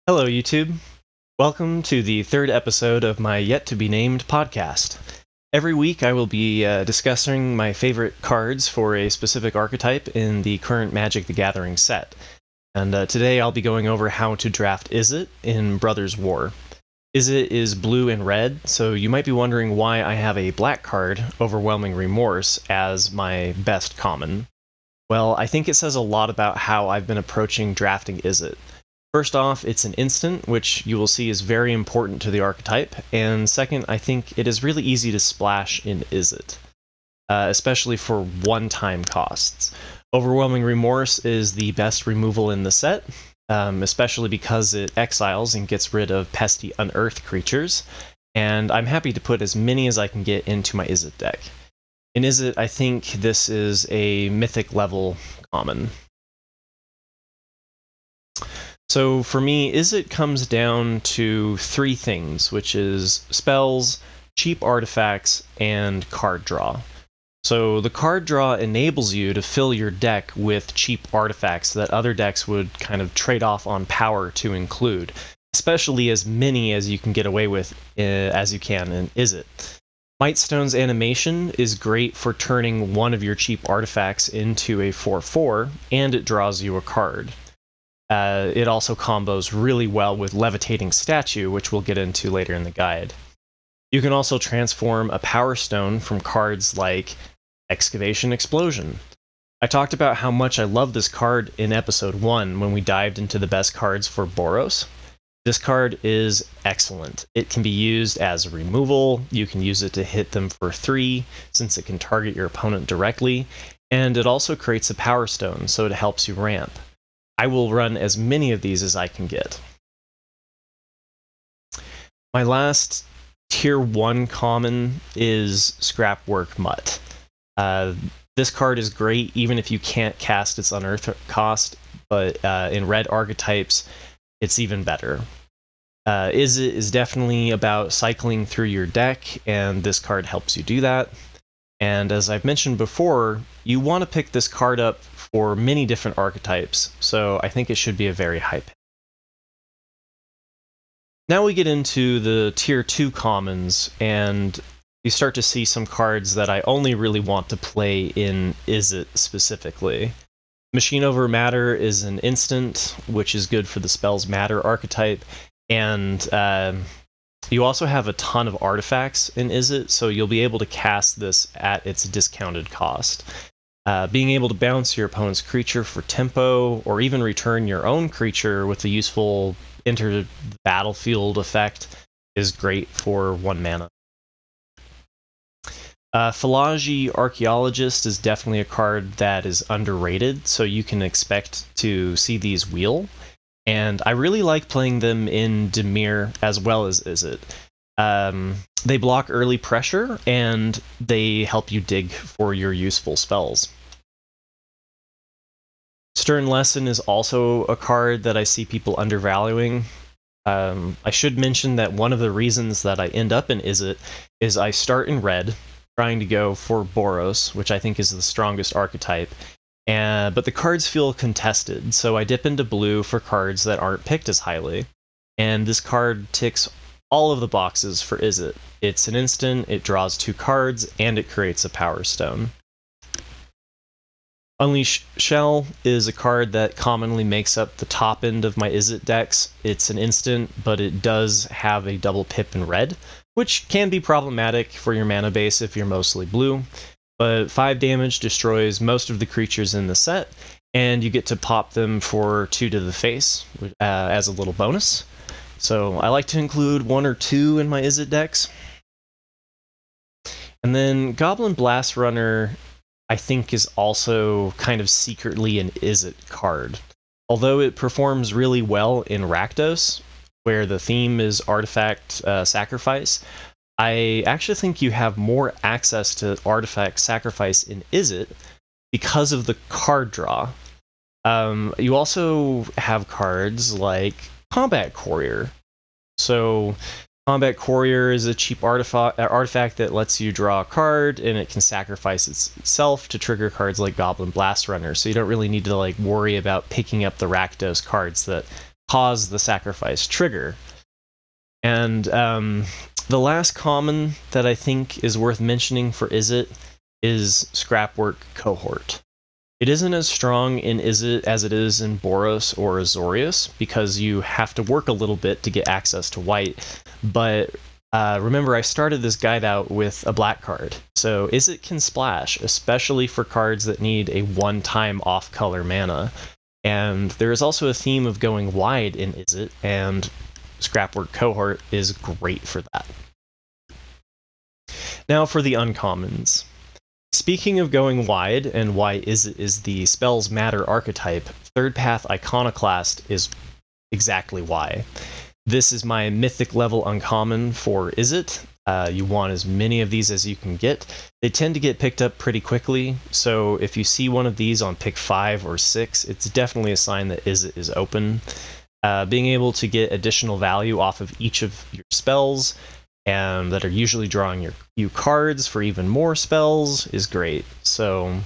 Hello, YouTube. Welcome to the third episode of my yet-to-be-named podcast. Every week I will be discussing my favorite cards for a specific archetype in the current Magic the Gathering set. And today I'll be going over how to draft Izzet in Brothers War. Izzet is blue and red, so you might be wondering why I have a black card, Overwhelming Remorse, as my best common. Well, I think it says a lot about how I've been approaching drafting Izzet. First off, it's an instant, which you will see is very important to the archetype, and second, I think it is really easy to splash in Izzet, especially for one-time costs. Overwhelming Remorse is the best removal in the set, especially because it exiles and gets rid of pesky unearthed creatures, and I'm happy to put as many as I can get into my Izzet deck. In Izzet, I think this is a mythic level common. So for me, Izzet comes down to three things, which is spells, cheap artifacts, and card draw. So the card draw enables you to fill your deck with cheap artifacts that other decks would kind of trade off on power to include, especially as many as you can get away with as you can in Izzet. Mightstone's animation is great for turning one of your cheap artifacts into a 4/4, and it draws you a card. It also combos really well with Levitating Statue, which we'll get into later in the guide. You can also transform a Power Stone from cards like Excavation Explosion. I talked about how much I love this card in episode 1 when we dived into the best cards for Boros. This card is excellent. It can be used as a removal, you can use it to hit them for 3, since it can target your opponent directly, and it also creates a Power Stone, so it helps you ramp. I will run as many of these as I can get. My last tier 1 common is Scrapwork Mutt. This card is great even if you can't cast its unearth cost, but in red archetypes, it's even better. Izzet is definitely about cycling through your deck, and this card helps you do that. And as I've mentioned before, you want to pick this card up for many different archetypes, so I think it should be a very high pick. Now we get into the tier 2 commons, and you start to see some cards that I only really want to play in Izzet specifically. Machine Over Matter is an instant, which is good for the spell's Matter archetype, and you also have a ton of artifacts in Izzet, so you'll be able to cast this at its discounted cost. Being able to bounce your opponent's creature for tempo, or even return your own creature with a useful enter the battlefield effect, is great for 1 mana. Philology Archaeologist is definitely a card that is underrated, so you can expect to see these wheel. And I really like playing them in Dimir as well as Izzet. They block early pressure, and they help you dig for your useful spells. Stern Lesson is also a card that I see people undervaluing. I should mention that one of the reasons that I end up in Izzet is I start in red, trying to go for Boros, which I think is the strongest archetype, but the cards feel contested, so I dip into blue for cards that aren't picked as highly. And this card ticks all of the boxes for Izzet. It's an instant, it draws 2 cards, and it creates a Power Stone. Unleash Shell is a card that commonly makes up the top end of my Izzet decks. It's an instant, but it does have a double pip in red, which can be problematic for your mana base if you're mostly blue. But 5 damage destroys most of the creatures in the set, and you get to pop them for 2 to the face as a little bonus. So I like to include 1 or 2 in my Izzet decks. And then Goblin Blast-Runner, I think, is also kind of secretly an Izzet card. Although it performs really well in Rakdos, where the theme is artifact sacrifice, I actually think you have more access to artifact sacrifice in Izzet because of the card draw. You also have cards like Combat Courier. So Combat Courier is a cheap artifact that lets you draw a card, and it can sacrifice itself to trigger cards like Goblin Blast-Runner, so you don't really need to worry about picking up the Rakdos cards that pause the sacrifice trigger. And the last common that I think is worth mentioning for Izzet is Scrapwork Cohort. It isn't as strong in Izzet as it is in Boros or Azorius, because you have to work a little bit to get access to white, but remember, I started this guide out with a black card, so Izzet can splash, especially for cards that need a one-time off-color mana. And there is also a theme of going wide in Izzet, and Scrapwork Cohort is great for that. Now for the uncommons. Speaking of going wide and why Izzet is the Spells Matter archetype, Third Path Iconoclast is exactly why. This is my mythic level uncommon for Izzet. You want as many of these as you can get. They tend to get picked up pretty quickly, so if you see one of these on pick 5 or 6, it's definitely a sign that Izzet is open. Being able to get additional value off of each of your spells, and that are usually drawing you cards for even more spells, is great. So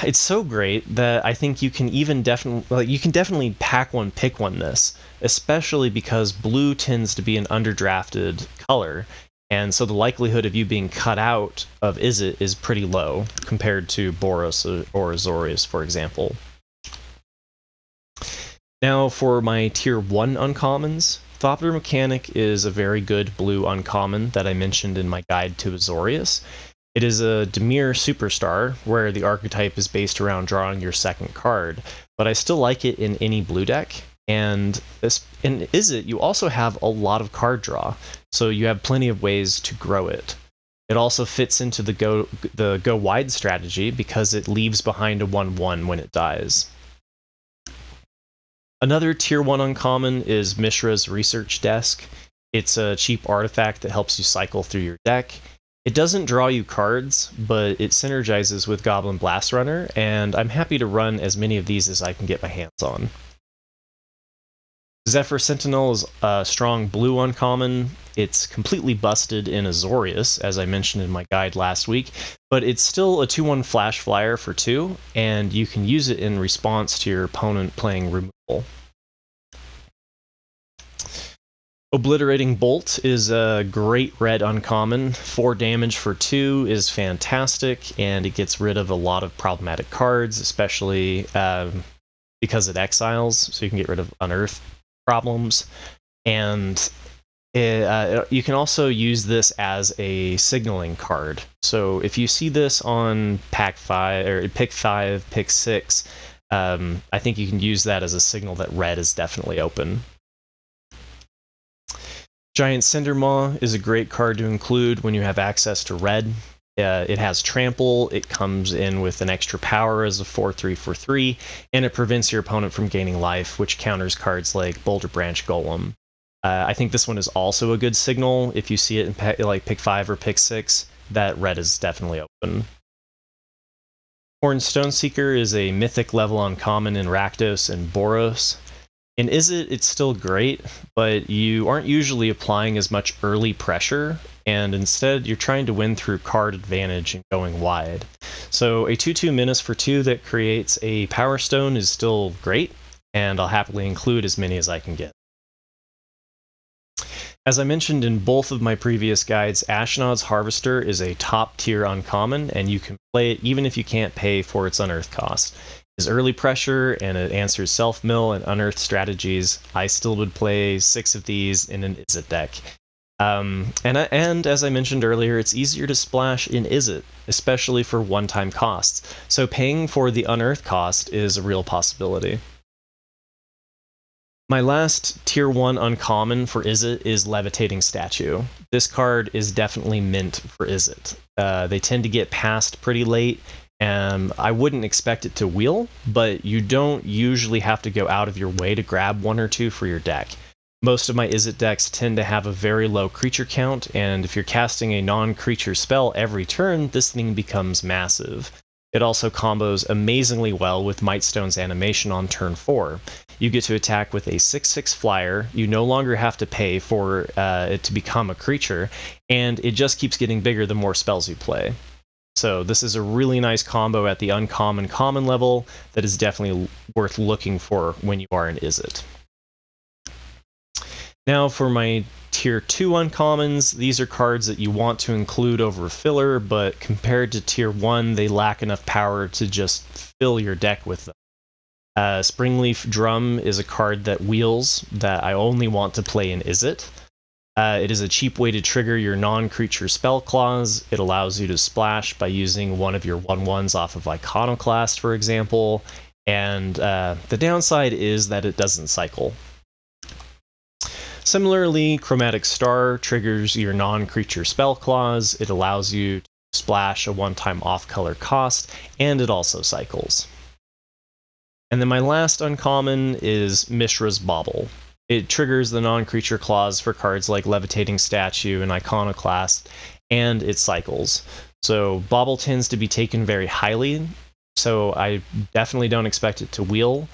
it's so great that I think you can definitely pack one, pick one this, especially because blue tends to be an underdrafted color, and so the likelihood of you being cut out of Izzet is pretty low compared to Boros or Azorius, for example. Now for my tier 1 uncommons, Thopter Mechanic is a very good blue uncommon that I mentioned in my guide to Azorius. It is a Dimir superstar, where the archetype is based around drawing your second card, but I still like it in any blue deck, and in Izzet you also have a lot of card draw, so you have plenty of ways to grow it. It also fits into the go wide strategy because it leaves behind a 1/1 when it dies. Another tier 1 uncommon is Mishra's Research Desk. It's a cheap artifact that helps you cycle through your deck. It doesn't draw you cards, but it synergizes with Goblin Blast-Runner, and I'm happy to run as many of these as I can get my hands on. Zephyr Sentinel is a strong blue uncommon. It's completely busted in Azorius, as I mentioned in my guide last week, but it's still a 2/1 flash flyer for 2, and you can use it in response to your opponent playing removal. Obliterating Bolt is a great red uncommon. 4 damage for 2 is fantastic, and it gets rid of a lot of problematic cards, especially because it exiles, so you can get rid of unearth problems. And you can also use this as a signaling card. So if you see this on pick 5, pick 6, I think you can use that as a signal that red is definitely open. Giant Cindermaw is a great card to include when you have access to red. It has trample, it comes in with an extra power as a 4/3 for 3, and it prevents your opponent from gaining life, which counters cards like Boulder Branch Golem. I think this one is also a good signal if you see it in pick 5 or pick 6, that red is definitely open. Horned Stoneseeker is a mythic level uncommon in Rakdos and Boros. In Izzet, it's still great, but you aren't usually applying as much early pressure, and instead you're trying to win through card advantage and going wide. So a 2/2 menace for 2 that creates a Power Stone is still great, and I'll happily include as many as I can get. As I mentioned in both of my previous guides, Ashnod's Harvester is a top tier uncommon, and you can play it even if you can't pay for its unearth cost. Is early pressure, and it answers self-mill and unearth strategies. I still would play 6 of these in an Izzet deck. And as I mentioned earlier, it's easier to splash in Izzet, especially for one-time costs. So paying for the unearth cost is a real possibility. My last tier 1 uncommon for Izzet is Levitating Statue. This card is definitely meant for Izzet. They tend to get passed pretty late, and I wouldn't expect it to wheel, but you don't usually have to go out of your way to grab 1 or 2 for your deck. Most of my Izzet decks tend to have a very low creature count, and if you're casting a non-creature spell every turn, this thing becomes massive. It also combos amazingly well with Mightstone's animation on turn 4. You get to attack with a 6/6 flyer, you no longer have to pay for it to become a creature, and it just keeps getting bigger the more spells you play. So this is a really nice combo at the uncommon common level that is definitely worth looking for when you are in Izzet. Now for my Tier 2 uncommons, these are cards that you want to include over filler, but compared to Tier 1, they lack enough power to just fill your deck with them. Springleaf Drum is a card that wheels that I only want to play in Izzet. It is a cheap way to trigger your non-creature spell clause. It allows you to splash by using one of your 1/1s off of Iconoclast, for example, and the downside is that it doesn't cycle. Similarly, Chromatic Star triggers your non-creature spell clause. It allows you to splash a one-time off-color cost, and it also cycles. And then my last uncommon is Mishra's Bauble. It triggers the non-creature clause for cards like Levitating Statue and Iconoclast, and it cycles. So Bauble tends to be taken very highly, so I definitely don't expect it to wheel.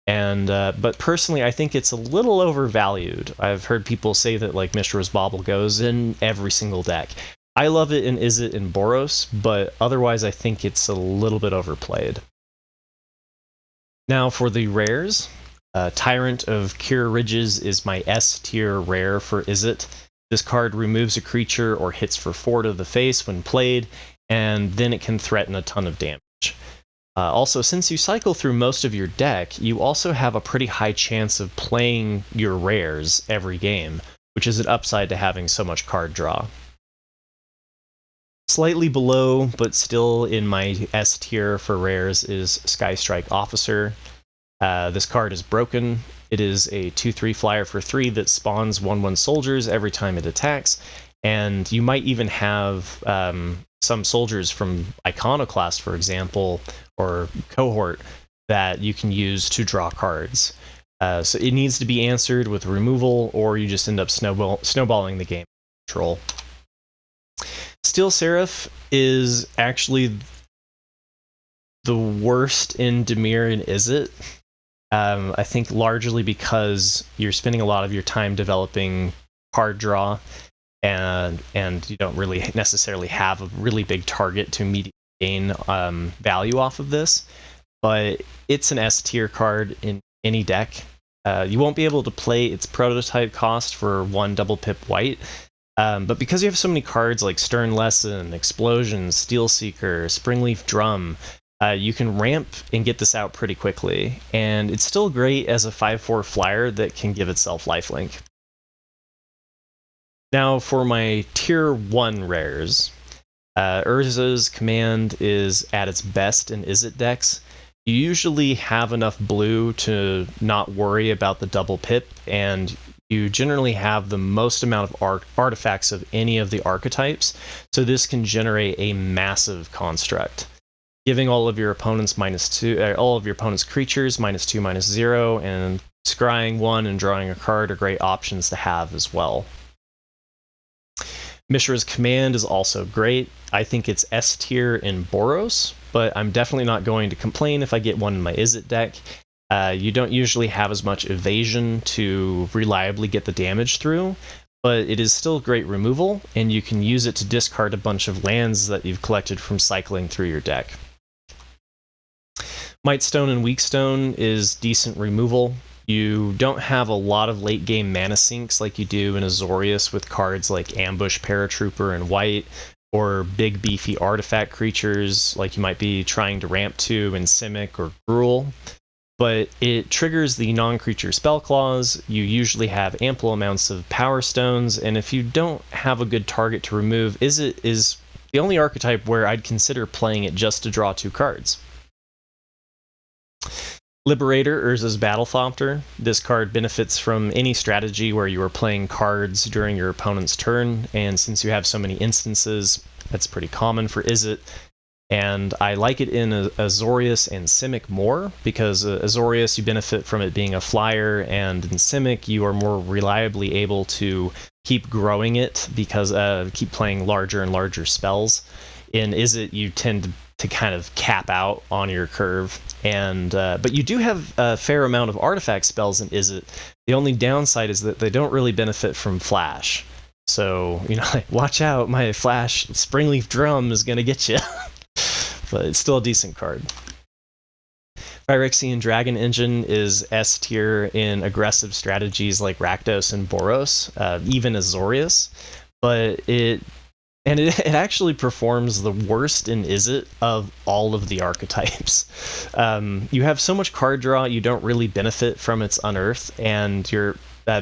And but personally, I think it's a little overvalued. I've heard people say that like Mishra's Bauble goes in every single deck. I love it in Izzet and Boros, but otherwise I think it's a little bit overplayed. Now for the rares, Tyrant of Cure Ridges is my S tier rare for Izzet. This card removes a creature or hits for 4 to the face when played, and then it can threaten a ton of damage. Also, since you cycle through most of your deck, you also have a pretty high chance of playing your rares every game, which is an upside to having so much card draw. Slightly below, but still in my S tier for rares, is Skystrike Officer. This card is broken. It is a 2/3 flyer for 3 that spawns 1/1 soldiers every time it attacks, and you might even have some soldiers from Iconoclast, for example, or Cohort, that you can use to draw cards. So it needs to be answered with removal, or you just end up snowballing the game control. Steel Seraph is actually the worst in Dimir and Izzet. I think largely because you're spending a lot of your time developing card draw, and you don't really necessarily have a really big target to immediately gain value off of this. But it's an S tier card in any deck. You won't be able to play its prototype cost for 1 double pip white, but because you have so many cards like Stern Lesson, Explosion, Steel Seeker, Springleaf Drum, you can ramp and get this out pretty quickly, and it's still great as a 5/4 flyer that can give itself lifelink. Now for my Tier 1 rares, Urza's Command is at its best in Izzet decks. You usually have enough blue to not worry about the double pip, and you generally have the most amount of artifacts of any of the archetypes, so this can generate a massive construct. Giving all of your opponents -2, all of your opponent's creatures -2/-0, and scrying 1 and drawing a card are great options to have as well. Mishra's Command is also great. I think it's S tier in Boros, but I'm definitely not going to complain if I get one in my Izzet deck. You don't usually have as much evasion to reliably get the damage through, but it is still great removal, and you can use it to discard a bunch of lands that you've collected from cycling through your deck. Mightstone and Weakstone is decent removal. You don't have a lot of late game mana sinks like you do in Azorius with cards like Ambush Paratrooper and White, or big beefy artifact creatures like you might be trying to ramp to in Simic or Gruul. But it triggers the non-creature spell clause. You usually have ample amounts of power stones, and if you don't have a good target to remove, Izzet is the only archetype where I'd consider playing it just to draw 2 cards. Liberator, Urza's Battlethopter. This card benefits from any strategy where you are playing cards during your opponent's turn, and since you have so many instances, that's pretty common for Izzet. And I like it in Azorius and Simic more, because Azorius you benefit from it being a flyer, and in Simic you are more reliably able to keep growing it because keep playing larger and larger spells. In Izzet you tend to kind of cap out on your curve, and but you do have a fair amount of artifact spells in Izzet. The only downside is that they don't really benefit from flash. So, watch out, my flash Springleaf Drum is gonna get you. but it's still a decent card. Phyrexian Dragon Engine is S tier in aggressive strategies like Rakdos and Boros, even Azorius, but it actually performs the worst in Izzet of all of the archetypes. You have so much card draw, you don't really benefit from its unearth, and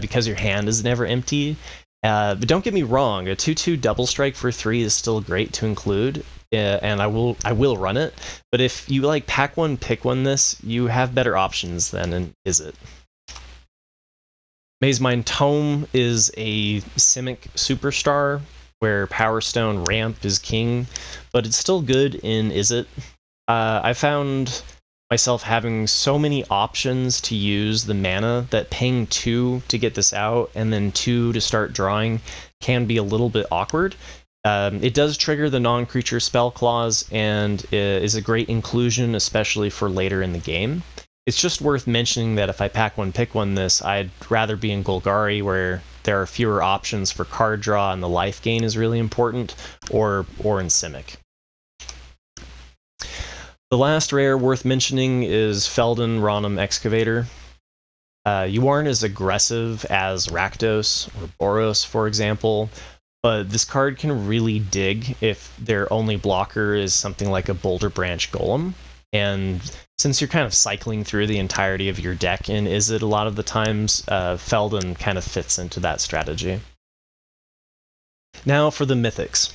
because your hand is never empty. But don't get me wrong, a 2/2 double strike for 3 is still great to include, and I will run it. But if you like pack one, pick one this, you have better options than in Izzet. Mazemind Tome is a Simic superstar where Power Stone ramp is king, but it's still good in Izzet. I found myself having so many options to use the mana that paying 2 to get this out and then 2 to start drawing can be a little bit awkward. It does trigger the non-creature spell clause and is a great inclusion, especially for later in the game. It's just worth mentioning that if I pack one, pick one this, I'd rather be in Golgari, where there are fewer options for card draw and the life gain is really important, or in Simic. The last rare worth mentioning is Feldon Ronum Excavator. You aren't as aggressive as Rakdos or Boros, for example, but this card can really dig if their only blocker is something like a Boulder Branch Golem. And since you're kind of cycling through the entirety of your deck in Izzet a lot of the times, Feldon kind of fits into that strategy. Now for the mythics.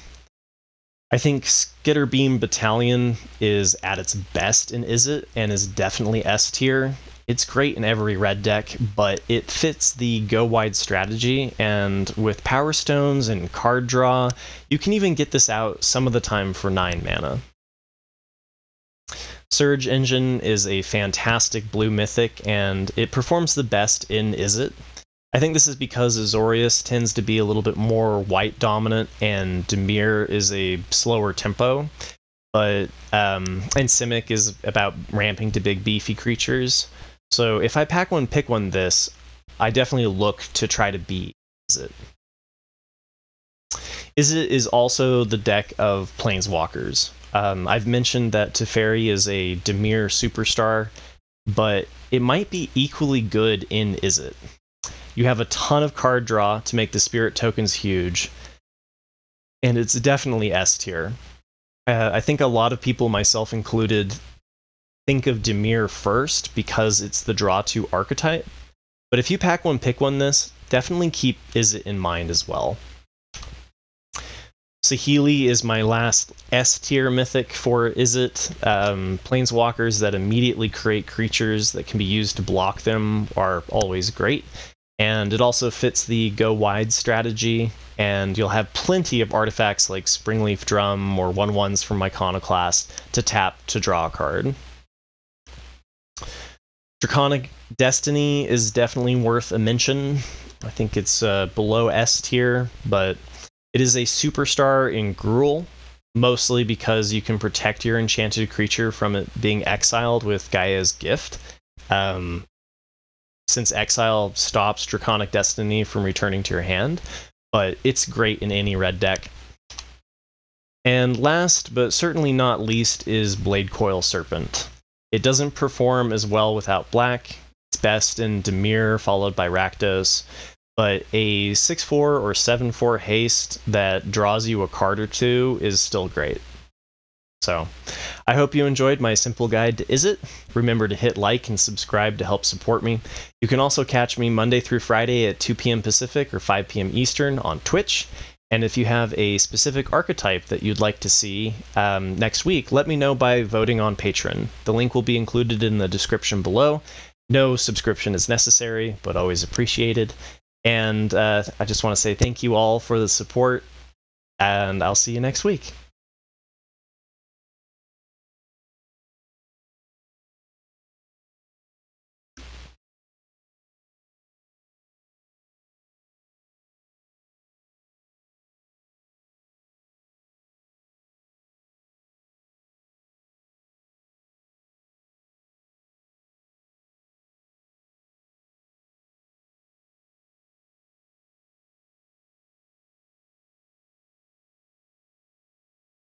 I think Skitterbeam Battalion is at its best in Izzet and is definitely S tier. It's great in every red deck, but it fits the go wide strategy, and with Power Stones and card draw, you can even get this out some of the time for 9 mana. Surge Engine is a fantastic blue mythic, and it performs the best in Izzet. I think this is because Azorius tends to be a little bit more white dominant, and Dimir is a slower tempo. But and Simic is about ramping to big beefy creatures. So if I pack one, pick one this, I definitely look to try to beat Izzet. Izzet is also the deck of Planeswalkers. I've mentioned that Teferi is a Dimir superstar, but it might be equally good in Izzet. You have a ton of card draw to make the spirit tokens huge, and it's definitely S tier. I think a lot of people, myself included, think of Dimir first because it's the draw 2 archetype, but if you pack one, pick one this, definitely keep Izzet in mind as well. Saheeli is my last S tier mythic for Izzet. Planeswalkers that immediately create creatures that can be used to block them are always great. And it also fits the go wide strategy, and you'll have plenty of artifacts like Springleaf Drum or 1/1s from Iconoclast to tap to draw a card. Draconic Destiny is definitely worth a mention. I think it's below S tier, but it is a superstar in Gruul, mostly because you can protect your enchanted creature from it being exiled with Gaia's Gift. Since exile stops Draconic Destiny from returning to your hand, but it's great in any red deck. And last, but certainly not least, is Blade Coil Serpent. It doesn't perform as well without black. It's best in Dimir, followed by Rakdos, but a 6/4 or 7/4 haste that draws you a card or two is still great. So, I hope you enjoyed my simple guide to Izzet. Remember to hit like and subscribe to help support me. You can also catch me Monday through Friday at 2 p.m. Pacific or 5 p.m. Eastern on Twitch. And if you have a specific archetype that you'd like to see next week, let me know by voting on Patreon. The link will be included in the description below. No subscription is necessary, but always appreciated. And I just want to say thank you all for the support, and I'll see you next week.